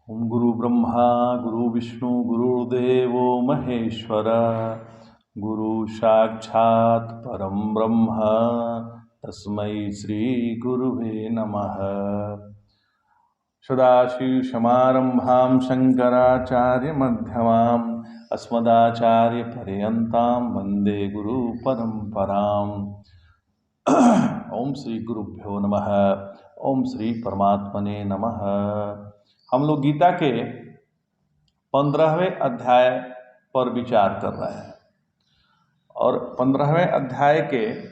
ओम गुरु ब्रह्मा गुरु विष्णु गुरुदेवो महेश्वर गुरु साक्षात् परम ब्रह्म तस्मै श्री गुरुवे नमः। सदाशिवसमारम्भां शङ्कराचार्यमध्यमाम् अस्मदाचार्यपर्यन्तां वन्दे गुरुपरम्पराम्। ओम श्री गुरुभ्यो नमः। ओम श्री परमात्मने नमः। हम लोग गीता के 15वें अध्याय पर विचार कर रहे हैं और 15वें अध्याय के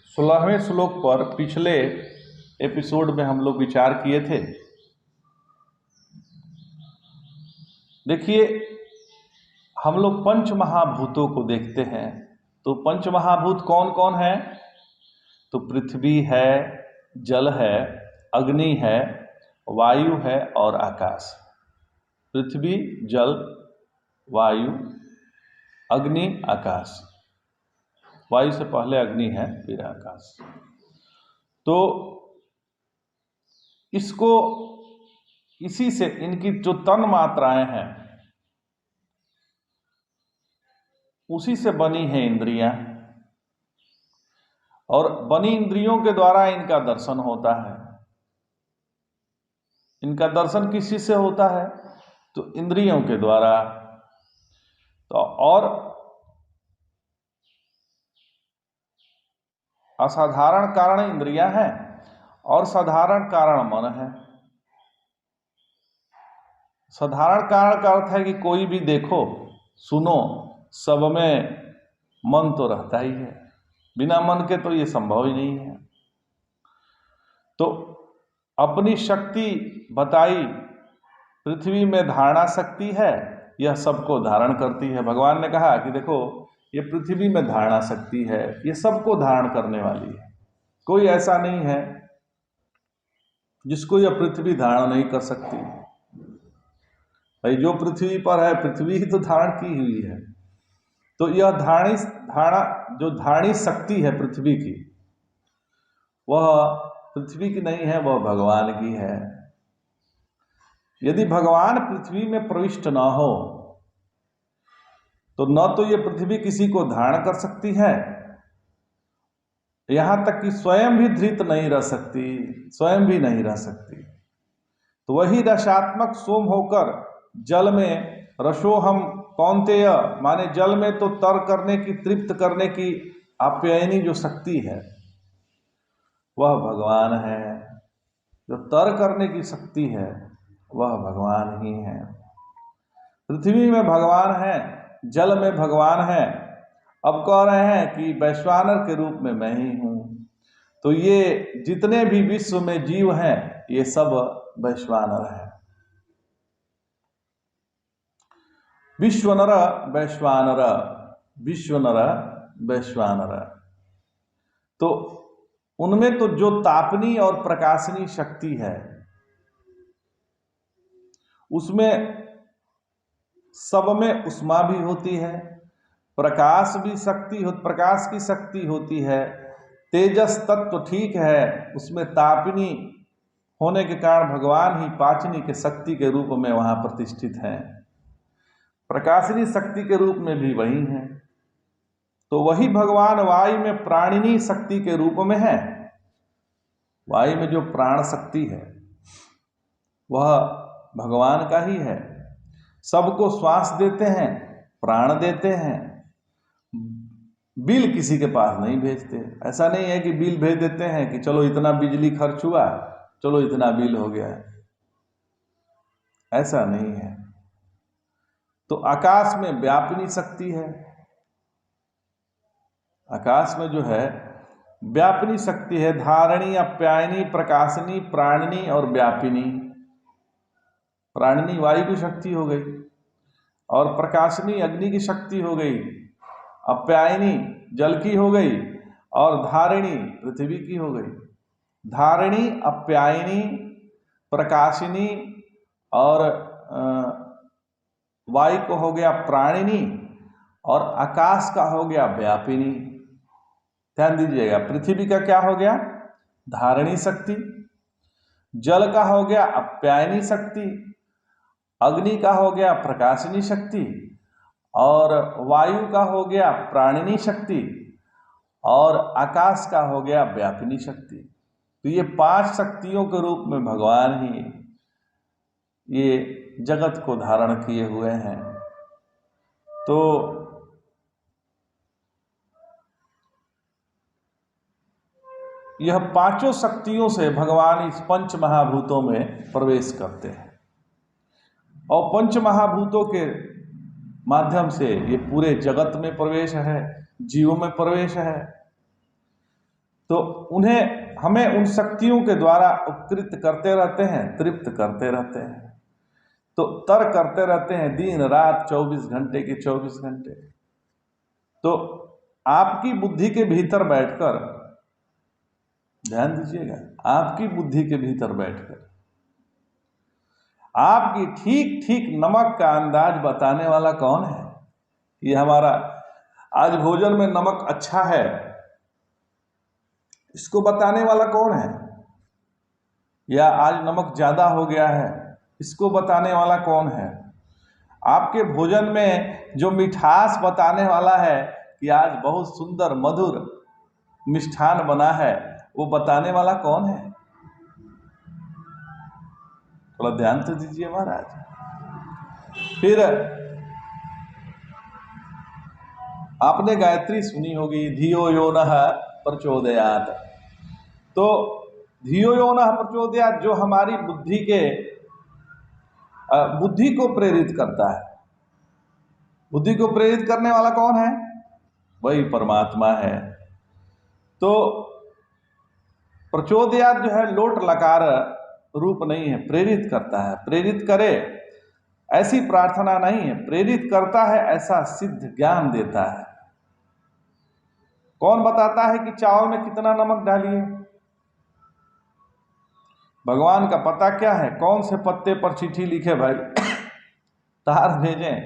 16वें श्लोक पर पिछले एपिसोड में हम लोग विचार किए थे। देखिए, हम लोग पंच महाभूतों को देखते हैं तो पंच महाभूत कौन कौन है? तो पृथ्वी है, जल है, अग्नि है, वायु है और आकाश। पृथ्वी, जल, वायु, अग्नि, आकाश। वायु से पहले अग्नि है, फिर आकाश। तो इसको इसी से इनकी जो तन मात्राएं हैं उसी से बनी है इंद्रियां, और बनी इंद्रियों के द्वारा इनका दर्शन होता है। इनका दर्शन किस चीज से होता है? तो इंद्रियों के द्वारा। तो और असाधारण कारण इंद्रियां हैं और साधारण कारण मन है। साधारण कारण का अर्थ है कि कोई भी देखो सुनो, सब में मन तो रहता ही है। बिना मन के तो ये संभव ही नहीं है। तो अपनी शक्ति बताई, पृथ्वी में धारणा शक्ति है, यह सबको धारण करती है। भगवान ने कहा कि देखो, ये पृथ्वी में धारणा शक्ति है, ये सबको धारण करने वाली है। कोई ऐसा नहीं है जिसको यह पृथ्वी धारण नहीं कर सकती। भाई, जो पृथ्वी पर है, पृथ्वी ही तो धारण की हुई है। तो यह जो धारणी शक्ति है पृथ्वी की, वह पृथ्वी की नहीं है, वह भगवान की है। यदि भगवान पृथ्वी में प्रविष्ट न हो तो न तो ये पृथ्वी किसी को धारण कर सकती है, यहां तक कि स्वयं भी धृत नहीं रह सकती, स्वयं भी नहीं रह सकती। तो वही रसात्मक सोम होकर जल में रसोहम कौन्तेय, माने जल में तो तर करने की, तृप्त करने की आप्यायनी जो शक्ति है वह भगवान है। जो तर करने की शक्ति है वह भगवान ही है। पृथ्वी में भगवान है, जल में भगवान है। अब कह रहे हैं कि वैश्वानर के रूप में मैं ही हूं। तो ये जितने भी विश्व में जीव हैं ये सब वैश्वानर हैं। विश्वनर वैश्वानर, विश्वनर वैश्वानर। तो उनमें तो जो तापनी और प्रकाशनी शक्ति है उसमें सब में उष्मा भी होती है, प्रकाश की शक्ति होती है। तेजस तत्व ठीक है, उसमें तापनी होने के कारण भगवान ही पाचनी के शक्ति के रूप में वहां प्रतिष्ठित हैं। प्रकाशनी शक्ति के रूप में भी वही हैं। तो वही भगवान वायु में प्राणिनी शक्ति के रूप में है। वायु में जो प्राण शक्ति है वह भगवान का ही है। सबको श्वास देते हैं, प्राण देते हैं। बिल किसी के पास नहीं भेजते। ऐसा नहीं है कि बिल भेज देते हैं कि चलो इतना बिजली खर्च हुआ, चलो इतना बिल हो गया, ऐसा नहीं है। तो आकाश में व्यापिनी शक्ति है। आकाश में जो है व्यापिनी शक्ति है, धारणी, अप्यायनी, प्रकाशनी, प्राणनी और व्यापिनी। प्राणनी वायु की शक्ति हो गई, और प्रकाशनी अग्नि की शक्ति हो गई, अप्यायनी जल की हो गई, और धारिणी पृथ्वी की हो गई। धारिणी, अप्यायनी, प्रकाशिनी और वायु को हो गया प्राणिनी, और आकाश का हो गया व्यापिनी। ध्यान दीजिएगा, पृथ्वी का क्या हो गया? धारिणी शक्ति। जल का हो गया अप्यायनी शक्ति, अग्नि का हो गया प्रकाशिनी शक्ति, और वायु का हो गया प्राणिनी शक्ति, और आकाश का हो गया व्यापिनी शक्ति। तो ये 5 शक्तियों के रूप में भगवान ही ये जगत को धारण किए हुए हैं। तो यह 5 शक्तियों से भगवान इस पंच महाभूतों में प्रवेश करते हैं, और पंच महाभूतों के माध्यम से ये पूरे जगत में प्रवेश है, जीवों में प्रवेश है। तो हमें उन शक्तियों के द्वारा उपकृत करते रहते हैं, तृप्त करते रहते हैं, तो तर करते रहते हैं दिन रात 24 घंटे के 24 घंटे। तो आपकी बुद्धि के भीतर बैठकर, ध्यान दीजिएगा, आपकी बुद्धि के भीतर बैठकर आपकी ठीक ठीक नमक का अंदाज बताने वाला कौन है? ये हमारा आज भोजन में नमक अच्छा है, इसको बताने वाला कौन है? या आज नमक ज्यादा हो गया है, इसको बताने वाला कौन है? आपके भोजन में जो मिठास बताने वाला है कि आज बहुत सुंदर मधुर मिष्ठान बना है, वो बताने वाला कौन है? थोड़ा ध्यान तो दीजिए महाराज। फिर आपने गायत्री सुनी होगी, धियो यो नः प्रचोदयात्। तो धियो यो नः प्रचोदयात् जो हमारी बुद्धि को प्रेरित करता है। बुद्धि को प्रेरित करने वाला कौन है? वही परमात्मा है। तो प्रचोदयात् जो है लोट लकार रूप नहीं है, प्रेरित करता है। प्रेरित करे ऐसी प्रार्थना नहीं है, प्रेरित करता है ऐसा सिद्ध ज्ञान देता है। कौन बताता है कि चावल में कितना नमक डालिए? भगवान का पता क्या है? कौन से पत्ते पर चिट्ठी लिखे भाई, तार भेजें,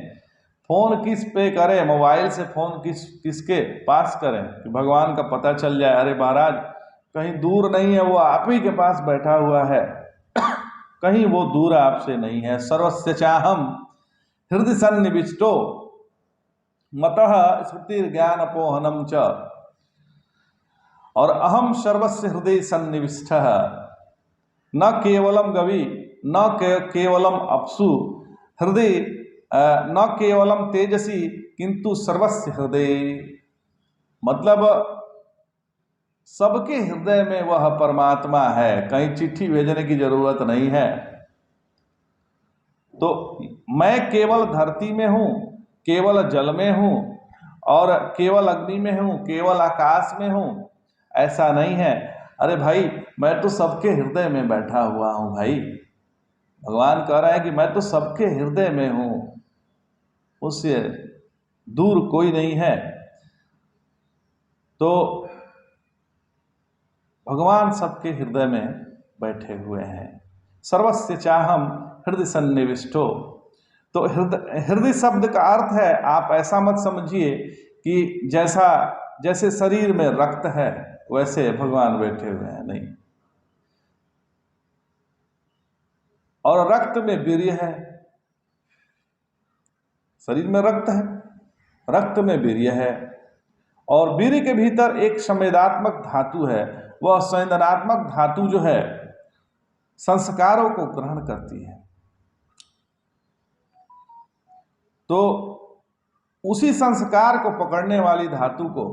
फोन किस पे करें, मोबाइल से फोन किसके पास करें कि भगवान का पता चल जाए? अरे महाराज कहीं दूर नहीं है, वो आप ही के पास बैठा हुआ है, कहीं वो दूर आपसे नहीं है। सर्वस्य चाहम हृदय सन्निविष्टो मतः स्मृति ज्ञान अपोहनम च, और अहम सर्वस्य हृदय सन्निविष्टः न केवलम गवि न केवलम अपसु हृदय न केवलम तेजसी किंतु सर्वस्य हृदय। मतलब सबके हृदय में वह परमात्मा है, कहीं चिट्ठी भेजने की जरूरत नहीं है। तो मैं केवल धरती में हूं, केवल जल में हूं, और केवल अग्नि में हूं, केवल आकाश में हूं, ऐसा नहीं है। अरे भाई मैं तो सबके हृदय में बैठा हुआ हूं भाई। भगवान कह रहा है कि मैं तो सबके हृदय में हूं, उससे दूर कोई नहीं है। तो भगवान सबके हृदय में बैठे हुए हैं। सर्वस्य चाहम हृदय सन्निविष्टो। तो हृदय शब्द का अर्थ है, आप ऐसा मत समझिए कि जैसे शरीर में रक्त है वैसे भगवान बैठे हुए हैं, नहीं। और रक्त में वीर्य है, शरीर में रक्त है, रक्त में वीर्य है, और वीर्य के भीतर एक संवेदात्मक धातु है। वह संवेदनात्मक धातु जो है संस्कारों को ग्रहण करती है। तो उसी संस्कार को पकड़ने वाली धातु को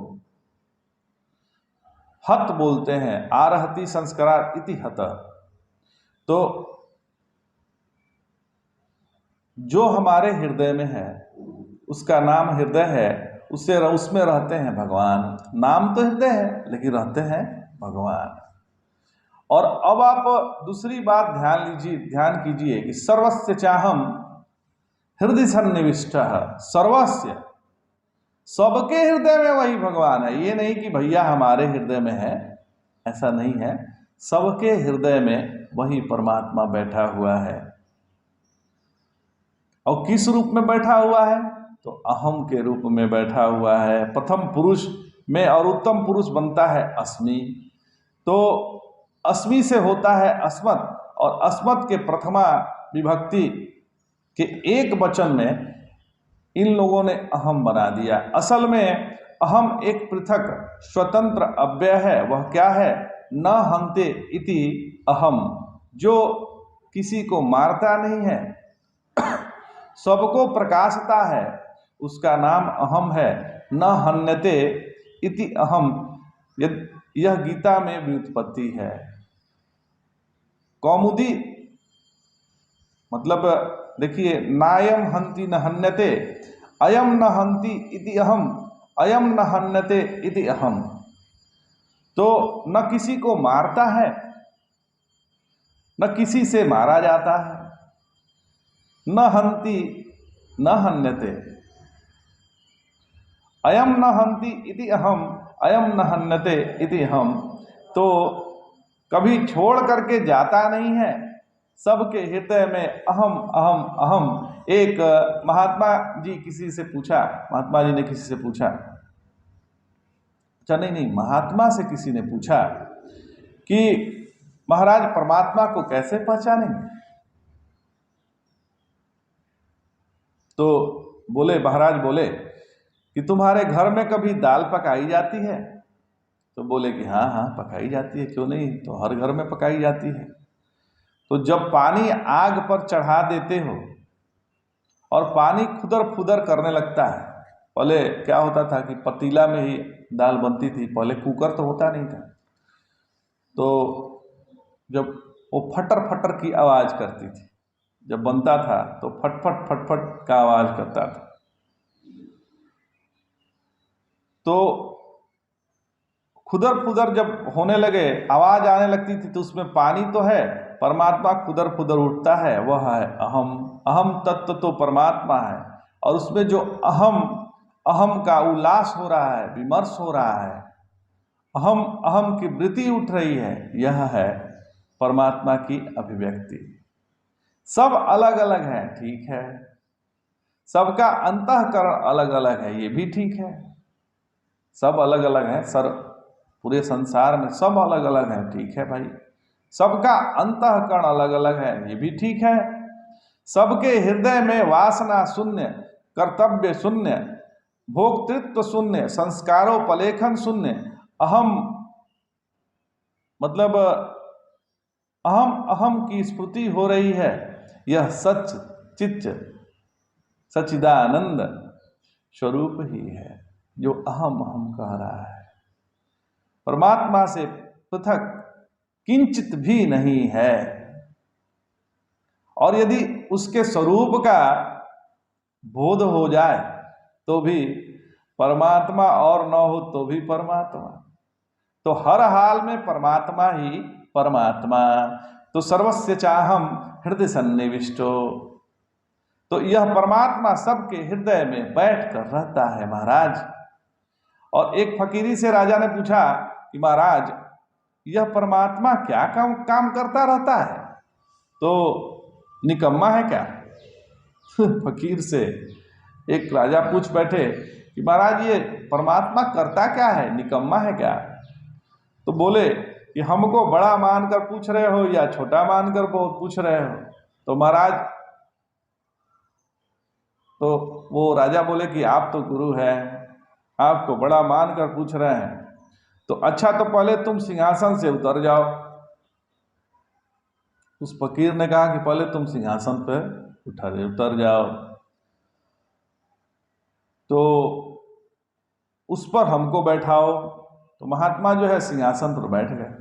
हत बोलते हैं, आरहति संस्कार इति हत। तो जो हमारे हृदय में है उसका नाम हृदय है, उसमें रहते हैं भगवान। नाम तो हृदय है लेकिन रहते हैं भगवान। और अब आप दूसरी बात ध्यान कीजिए कि सर्वस्य चाहम हृदय सन्निविष्टः। सर्वस्य, सबके हृदय में वही भगवान है। ये नहीं कि भैया हमारे हृदय में है, ऐसा नहीं है। सबके हृदय में वही परमात्मा बैठा हुआ है। और किस रूप में बैठा हुआ है? तो अहम के रूप में बैठा हुआ है। प्रथम पुरुष में और उत्तम पुरुष बनता है अस्मि। तो अस्मि से होता है अस्मत्, और अस्मत् के प्रथमा विभक्ति कि एक वचन में इन लोगों ने अहम बना दिया। असल में अहम एक पृथक स्वतंत्र अव्यय है। वह क्या है? न हन्ते इति अहम, जो किसी को मारता नहीं है, सबको प्रकाशता है, उसका नाम अहम है। न हन्यते इति अहम, यह गीता में व्युत्पत्ति है। कौमुदी मतलब देखिए, नायम हन्ति न हन्यते, अयम न हन्ति इति अहम, अयम न हन्यते इति अहम। तो न किसी को मारता है, न किसी से मारा जाता है। न हन्ति न हन्यते, अयम न हन्ति इति अहम, अयम न हन्यते इति अहम। तो कभी छोड़ करके जाता नहीं है, सबके हृदय में अहम अहम अहम। एक महात्मा जी किसी से पूछा, महात्मा जी ने किसी से पूछा, अच्छा नहीं, महात्मा से किसी ने पूछा कि महाराज परमात्मा को कैसे पहचानेंगे? तो बोले, महाराज बोले कि तुम्हारे घर में कभी दाल पकाई जाती है? तो बोले कि हाँ हाँ पकाई जाती है, क्यों नहीं, तो हर घर में पकाई जाती है। तो जब पानी आग पर चढ़ा देते हो और पानी खुदर फुदर करने लगता है, पहले क्या होता था कि पतीला में ही दाल बनती थी, पहले कुकर तो होता नहीं था, तो जब वो फटर फटर की आवाज़ करती थी, जब बनता था तो फटफट फटफट का आवाज़ करता था। तो खुदर फुदर जब होने लगे, आवाज़ आने लगती थी, तो उसमें पानी तो है, परमात्मा खुदर फुदर उठता है, वह है अहम। अहम तत्व तो परमात्मा है, और उसमें जो अहम अहम का उल्लास हो रहा है, विमर्श हो रहा है, अहम अहम की वृत्ति उठ रही है, यह है परमात्मा की अभिव्यक्ति। सब अलग अलग है, ठीक है, सबका अंतःकरण अलग अलग है, ये भी ठीक है, सब अलग अलग है, पूरे संसार में सब अलग अलग है, ठीक है भाई, सबका अंतःकरण अलग अलग है, ये भी ठीक है। सबके हृदय में वासना शून्य, कर्तव्य शून्य, भोक्तृत्व शून्य, संस्कारोपलेखन शून्य, अहम मतलब अहम अहम की स्फूर्ति हो रही है। यह सच चित्त सच्चिदानंद स्वरूप ही है जो अहम अहम कह रहा है। परमात्मा से पृथक किंचित भी नहीं है, और यदि उसके स्वरूप का बोध हो जाए तो भी परमात्मा, और न हो तो भी परमात्मा, तो हर हाल में परमात्मा ही परमात्मा। तो सर्वस्य चाहम हृदय सन्निविष्टो, तो यह परमात्मा सबके हृदय में बैठ कर रहता है महाराज। और एक फकीरी से राजा ने पूछा कि महाराज यह परमात्मा क्या काम करता रहता है, तो निकम्मा है क्या? फकीर से एक राजा पूछ बैठे कि महाराज ये परमात्मा करता क्या है, निकम्मा है क्या? तो बोले कि हमको बड़ा मानकर पूछ रहे हो या छोटा मानकर पूछ रहे हो? तो महाराज, तो वो राजा बोले कि आप तो गुरु हैं, आपको बड़ा मानकर पूछ रहे हैं, तो अच्छा तो पहले तुम सिंहासन से उतर जाओ। उस फकीर ने कहा कि पहले तुम सिंहासन पर उतर जाओ, तो उस पर हमको बैठाओ। तो महात्मा जो है सिंहासन पर बैठ गए,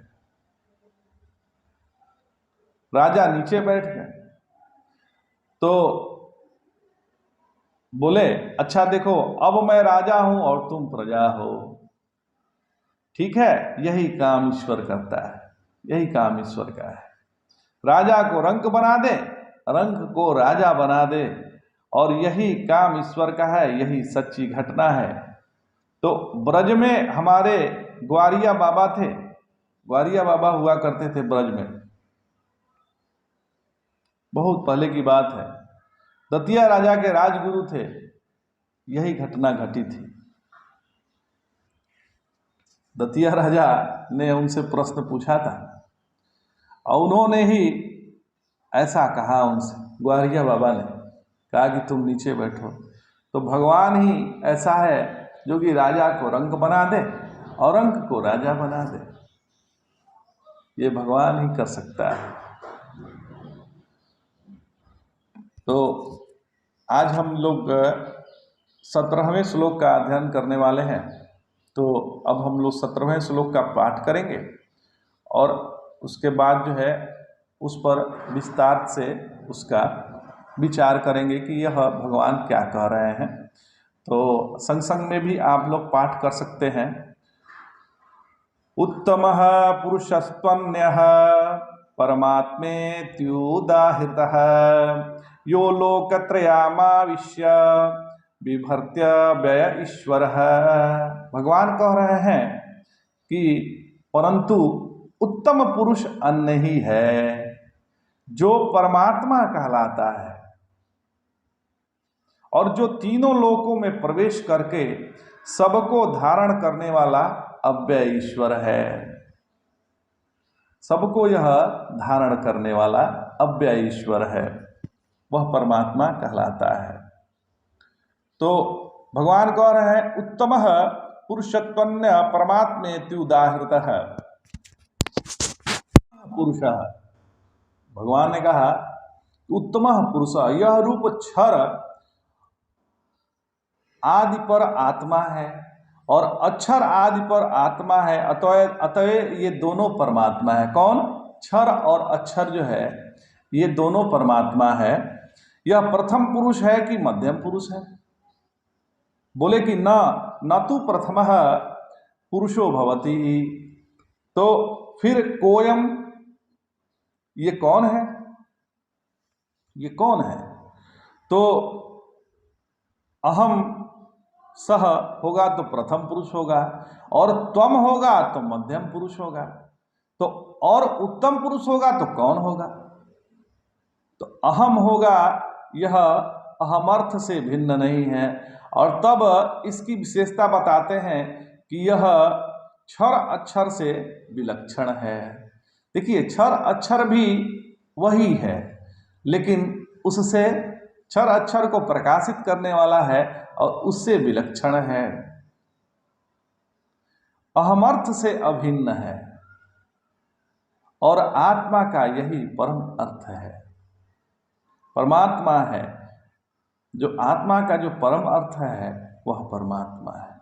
राजा नीचे बैठ गए। तो बोले अच्छा देखो, अब मैं राजा हूं और तुम प्रजा हो, ठीक है, यही काम ईश्वर करता है, यही काम ईश्वर का है। राजा को रंक बना दे, रंक को राजा बना दे, और यही काम ईश्वर का है, यही सच्ची घटना है। तो ब्रज में हमारे ग्वारिया बाबा थे, ग्वारिया बाबा हुआ करते थे ब्रज में, बहुत पहले की बात है। दतिया राजा के राजगुरु थे, यही घटना घटी थी। दतिया राजा ने उनसे प्रश्न पूछा था और उन्होंने ही ऐसा कहा उनसे, ग्वारिया बाबा ने कहा कि तुम नीचे बैठो। तो भगवान ही ऐसा है जो कि राजा को रंक बना दे और अंक को राजा बना दे। ये भगवान ही कर सकता है। तो आज हम लोग 17वें श्लोक का अध्ययन करने वाले हैं। तो अब हम लोग 17वें श्लोक का पाठ करेंगे और उसके बाद जो है उस पर विस्तार से उसका विचार करेंगे कि यह भगवान क्या कह रहे हैं। तो संग संग में भी आप लोग पाठ कर सकते हैं। उत्तमः पुरुषस्त्वन्यः परमात्मेत्युदाहृतः यो लोकत्रयामाविश्य बिभर्त्य व्यय ईश्वरः। भगवान कह रहे हैं कि परंतु उत्तम पुरुष अन्य ही है जो परमात्मा कहलाता है और जो तीनों लोकों में प्रवेश करके सबको धारण करने वाला अव्यय ईश्वर है। सबको यह धारण करने वाला अव्यय ईश्वर है, वह परमात्मा कहलाता है। तो भगवान कह रहे हैं उत्तमः पुरुषत्वन्य परमात्मेति उदाहृतः। पुरुषः, भगवान ने कहा उत्तमः पुरुष, यह रूप क्षर आदि पर आत्मा है और अक्षर आदि पर आत्मा है। अतएव ये दोनों परमात्मा है। कौन? क्षर और अक्षर जो है ये दोनों परमात्मा है। यह प्रथम पुरुष है कि मध्यम पुरुष है? बोले कि न तु प्रथमः पुरुषो भवति। तो फिर कोयम, ये कौन है? ये कौन है? तो अहम सह होगा तो प्रथम पुरुष होगा और त्वम होगा तो मध्यम पुरुष होगा। तो और उत्तम पुरुष होगा तो कौन होगा? तो अहम होगा, यह अहमर्थ से भिन्न नहीं है। और तब इसकी विशेषता बताते हैं कि यह क्षर अक्षर से विलक्षण है। देखिए, क्षर अक्षर भी वही है, लेकिन उससे क्षर अक्षर को प्रकाशित करने वाला है और उससे विलक्षण है, अहमर्थ से अभिन्न है। और आत्मा का यही परम अर्थ है, परमात्मा है। जो आत्मा का जो परम अर्थ है वह परमात्मा है।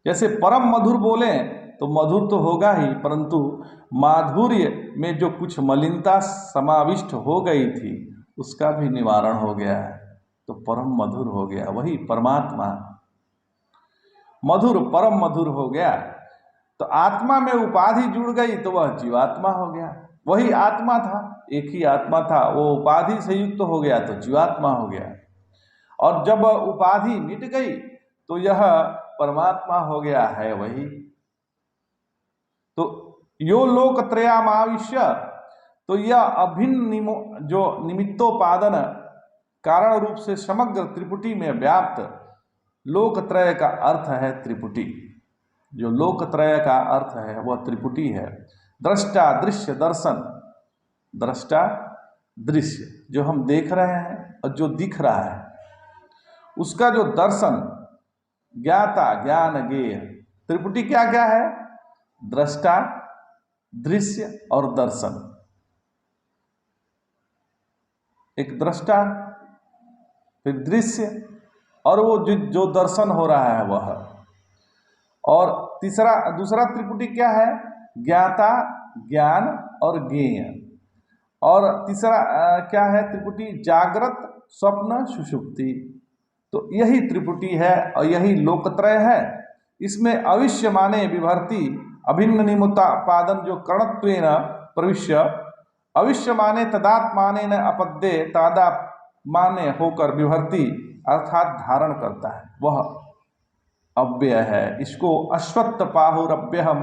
जैसे परम मधुर बोले तो मधुर तो होगा ही, परंतु माधुर्य में जो कुछ मलिनता समाविष्ट हो गई थी उसका भी निवारण हो गया है, तो परम मधुर हो गया। वही परमात्मा मधुर, परम मधुर हो गया। तो आत्मा में उपाधि जुड़ गई तो वह जीवात्मा हो गया। वही आत्मा था, एक ही आत्मा था, वो उपाधि से युक्त हो गया तो जीवात्मा हो गया। और जब उपाधि मिट गई तो यह परमात्मा हो गया है वही। तो यो लोकत्रयामाविश्य, तो यह अभिन्न जो निमित्तोपादन कारण रूप से समग्र त्रिपुटी में व्याप्त लोकत्रय का अर्थ है त्रिपुटी। जो लोकत्रय का अर्थ है वह त्रिपुटी है। दृष्टा, दृश्य, दर्शन। दृष्टा, दृश्य जो हम देख रहे हैं और जो दिख रहा है उसका जो दर्शन, ज्ञाता, ज्ञान, ज्ञेय। त्रिपुटी क्या क्या है? दृष्टा, दृश्य और दर्शन। एक दृष्टा, फिर दृश्य और वो जो दर्शन हो रहा है वह। और दूसरा त्रिपुटी क्या है? ज्ञाता, ज्ञान और ज्ञेय। और तीसरा क्या है त्रिपुटी? जागृत, स्वप्न, सुषुप्ति। तो यही त्रिपुटी है और यही लोकत्रय है। इसमें अविश्य माने विभर्ति, अभिन्न निमित्तोपादन जो करणत्वेन प्रविश्य, अविश्य माने तदात्माने न अपद्ये, तादा माने होकर विभर्ति अर्थात धारण करता है, वह अव्यय है। इसको अश्वत्थ पाहुरव्यहम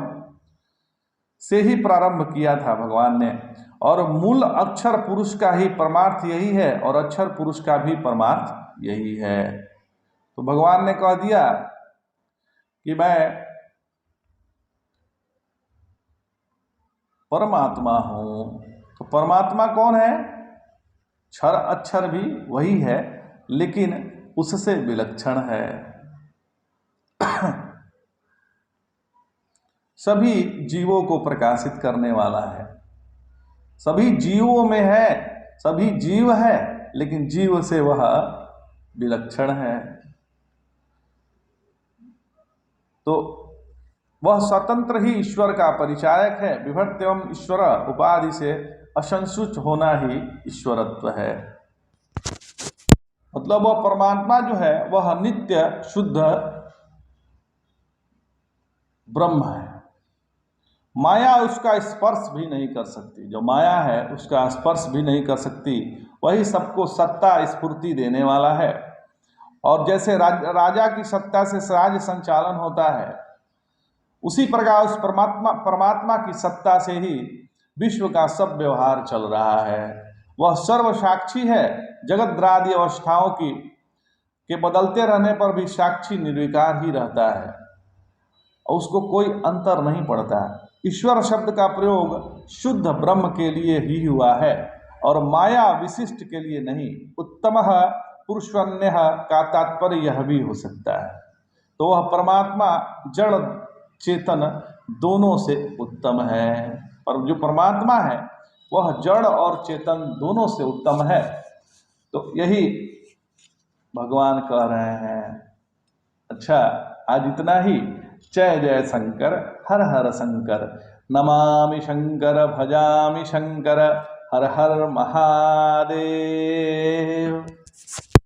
से ही प्रारंभ किया था भगवान ने। और मूल अक्षर पुरुष का ही परमार्थ यही है और अक्षर पुरुष का भी परमार्थ यही है। तो भगवान ने कह दिया कि मैं परमात्मा हूं। तो परमात्मा कौन है? क्षर अक्षर भी वही है, लेकिन उससे विलक्षण है। सभी जीवों को प्रकाशित करने वाला है, सभी जीवों में है, सभी जीव है, लेकिन जीव से वह विलक्षण है। तो वह स्वतंत्र ही ईश्वर का परिचायक है। विभक्त एवं ईश्वर उपाधि से असंसूच होना ही ईश्वरत्व है। मतलब वह परमात्मा जो है वह नित्य शुद्ध ब्रह्म है। माया उसका स्पर्श भी नहीं कर सकती, जो माया है उसका स्पर्श भी नहीं कर सकती। वही सबको सत्ता स्फूर्ति देने वाला है। और जैसे राजा की सत्ता से राज्य संचालन होता है, उसी प्रकार उस परमात्मा की सत्ता से ही विश्व का सब व्यवहार चल रहा है। वह सर्व साक्षी है, जगद्रादि अवस्थाओं की के बदलते रहने पर भी साक्षी निर्विकार ही रहता है और उसको कोई अंतर नहीं पड़ता। ईश्वर शब्द का प्रयोग शुद्ध ब्रह्म के लिए ही हुआ है और माया विशिष्ट के लिए नहीं। उत्तमः पुरुषन्यः का तात्पर्य यह भी हो सकता है। तो वह परमात्मा जड़ चेतन दोनों से उत्तम है। और जो परमात्मा है वह जड़ और चेतन दोनों से उत्तम है। तो यही भगवान कह रहे हैं। अच्छा, आज इतना ही। जय जय शंकर, हर हर शंकर, नमामि शंकर, भजामि शंकर, हर हर महादेव।